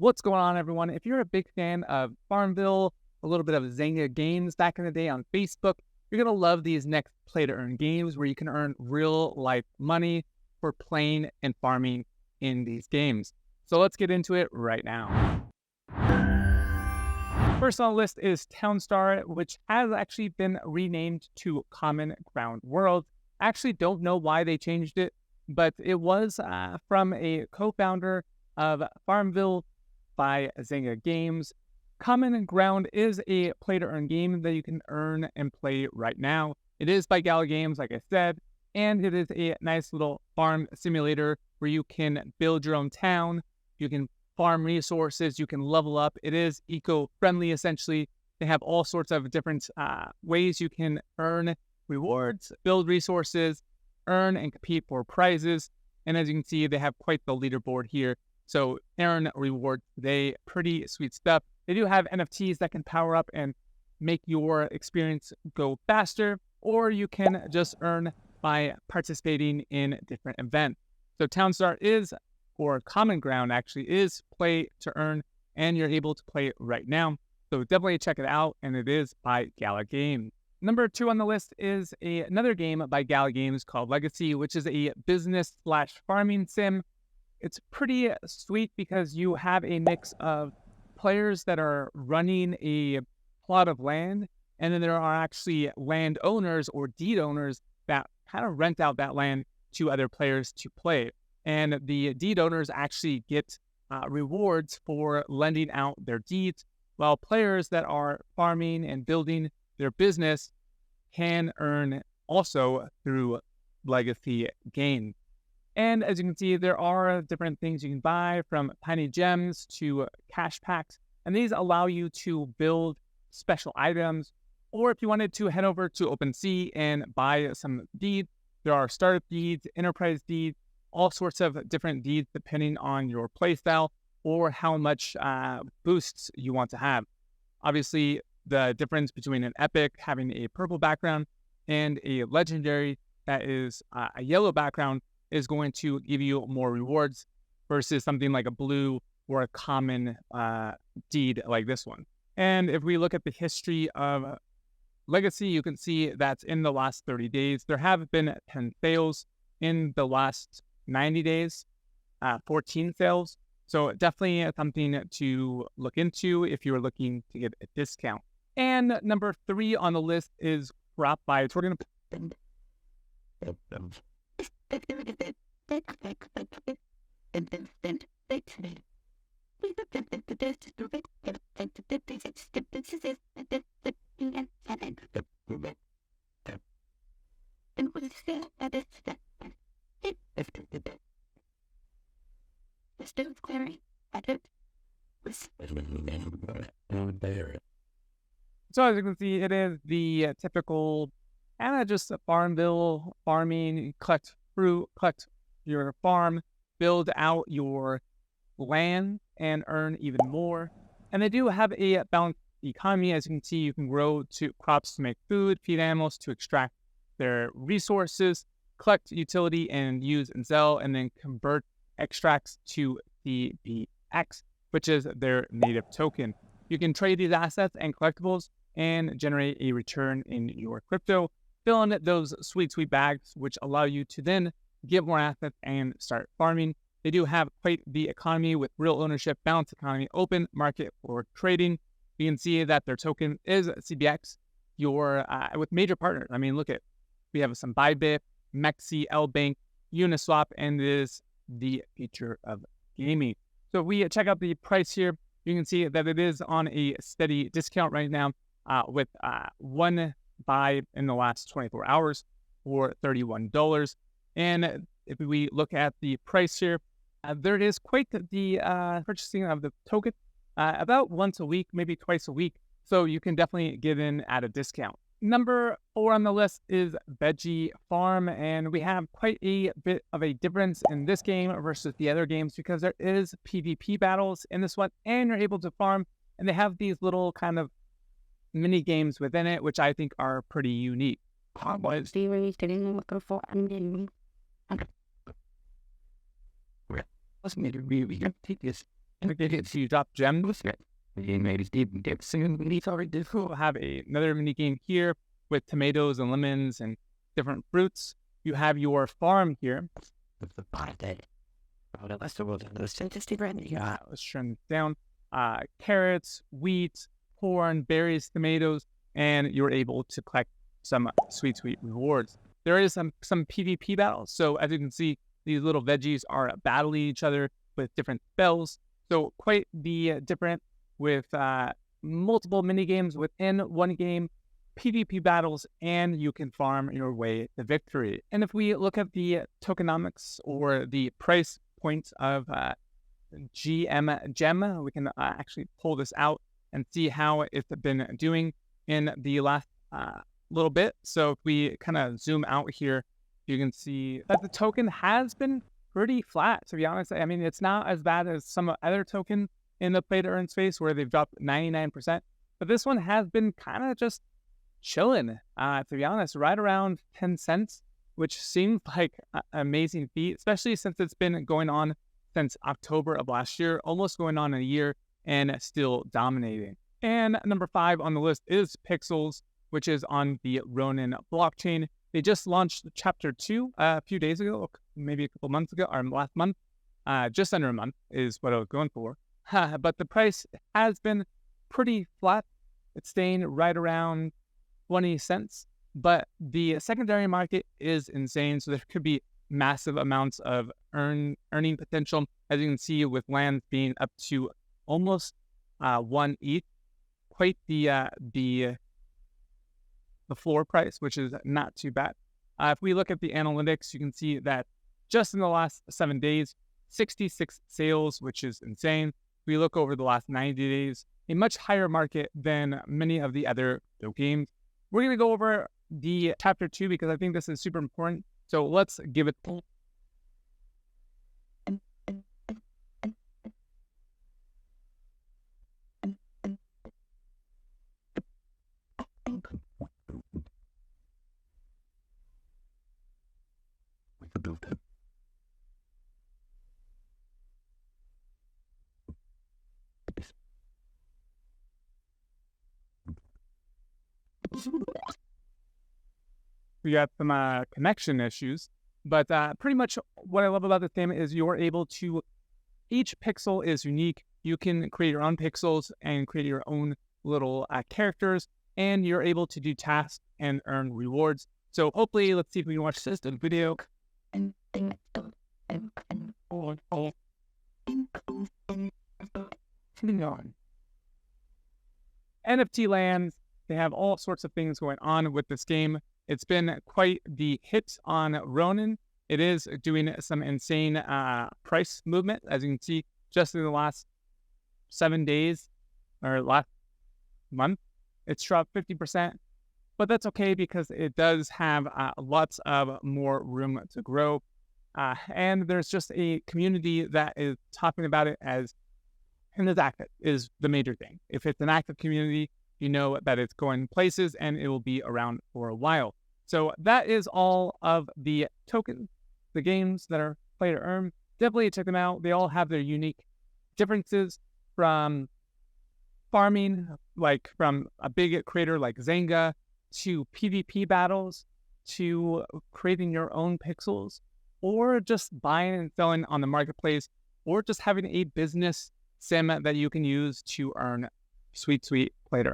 What's going on, everyone? If you're a big fan of Farmville, a little bit of Zynga games back in the day on Facebook, you're going to love these next play-to-earn games where you can earn real-life money for playing and farming in these games. So let's get into it right now. First on the list is Townstar, which has actually been renamed to Common Ground World. I actually don't know why they changed it, but it was from a co-founder of Farmville by Zynga Games. Common Ground is a play-to-earn game that you can earn and play right now. It is by Gala Games, like I said, and it is a nice little farm simulator where you can build your own town, you can farm resources, you can level up. It is eco-friendly, essentially. They have all sorts of different ways you can earn rewards, build resources, earn and compete for prizes. And as you can see, they have quite the leaderboard here. So earn reward today, pretty sweet stuff. They do have NFTs that can power up and make your experience go faster, or you can just earn by participating in different events. So Townstar is, or Common Ground actually, is play to earn, and you're able to play right now. So definitely check it out, and it is by Gala Games. Number 2 on the list is another game by Gala Games called Legacy, which is a business/farming sim. It's pretty sweet because you have a mix of players that are running a plot of land, and then there are actually landowners or deed owners that kind of rent out that land to other players to play. And the deed owners actually get rewards for lending out their deeds, while players that are farming and building their business can earn also through legacy gains. And as you can see, there are different things you can buy, from tiny gems to cash packs. And these allow you to build special items. Or if you wanted to head over to OpenSea and buy some deeds, there are startup deeds, enterprise deeds, all sorts of different deeds depending on your playstyle or how much boosts you want to have. Obviously, the difference between an epic having a purple background and a legendary that is a yellow background is going to give you more rewards versus something like a blue or a common deed like this one. And if we look at the history of Legacy, you can see that in the last 30 days, there have been 10 sales. In the last 90 days, 14 sales. So definitely something to look into if you're looking to get a discount. And number 3 on the list is Crop Bites. We're going to So as you can see, it is the typical kind of just a Farmville farming. You collect fruit, collect your farm, build out your land, and earn even more. And they do have a balanced economy. As you can see, you can grow crops to make food, feed animals to extract their resources, collect utility and use and sell, and then convert extracts to DBX, which is their native token. You can trade these assets and collectibles and generate a return in your crypto, fill in those sweet bags, which allow you to then get more assets and start farming. They do have quite the economy with real ownership, balanced economy, open market for trading. You can see that their token is CBX. With major partners. I mean, look at, we have some Bybit, Mexi, L-Bank, Uniswap, and it is the future of gaming. So if we check out the price here, you can see that it is on a steady discount right now with one buy in the last 24 hours for $31. And if we look at the price here, there is quite the purchasing of the token about once a week, maybe twice a week. So you can definitely get in at a discount. Number 4 on the list is Veggie Farm, and we have quite a bit of a difference in this game versus the other games because there is PvP battles in this one, and you're able to farm, and they have these little kind of mini games within it, which I think are pretty unique. you drop gems. We'll have another mini game here with tomatoes and lemons and different fruits. You have your farm here. Let's turn it down. Carrots, wheat, corn, berries, tomatoes, and you're able to collect some sweet rewards. There is some PvP battles. So as you can see, these little veggies are battling each other with different spells. So quite the different with multiple mini games within one game, PvP battles, and you can farm your way to victory. And if we look at the tokenomics or the price points of gem, we can actually pull this out and see how it's been doing in the last little bit. So if we kind of zoom out here, you can see that the token has been pretty flat, to be honest. I mean, it's not as bad as some other tokens in the play to earn space where they've dropped 99%, but this one has been kind of just chilling, to be honest, right around 10 cents, which seems like an amazing feat, especially since it's been going on since October of last year, almost going on a year and still dominating. And number 5 on the list is Pixels, which is on the Ronin blockchain. They just launched chapter 2 a few days ago, maybe a couple months ago, or last month. Just under a month is what I was going for. But the price has been pretty flat. It's staying right around 20 cents. But the secondary market is insane. So there could be massive amounts of earning potential, as you can see, with land being up to almost 1 ETH. Quite the floor price, which is not too bad. If we look at the analytics, you can see that just in the last 7 days, 66 sales, which is insane. If we look over the last 90 days, a much higher market than many of the other games. We're going to go over the chapter 2 because I think this is super important. So let's give it. We got some connection issues, but pretty much what I love about this game is you're able to, each pixel is unique. You can create your own pixels and create your own little characters, and you're able to do tasks and earn rewards. So hopefully, let's see if we can watch this video. NFT lands, they have all sorts of things going on with this game. It's been quite the hit on Ronin. It is doing some insane price movement, as you can see, just in the last 7 days or last month. It's dropped 50%, but that's okay because it does have lots of more room to grow. And there's just a community that is talking about it as, and it's active is the major thing. If it's an active community, you know that it's going places and it will be around for a while. So that is all of the tokens, the games that are play to earn. Definitely check them out. They all have their unique differences, from farming, like from a big creator like Zynga, to PvP battles, to creating your own pixels, or just buying and selling on the marketplace, or just having a business sim that you can use to earn sweet play to earn.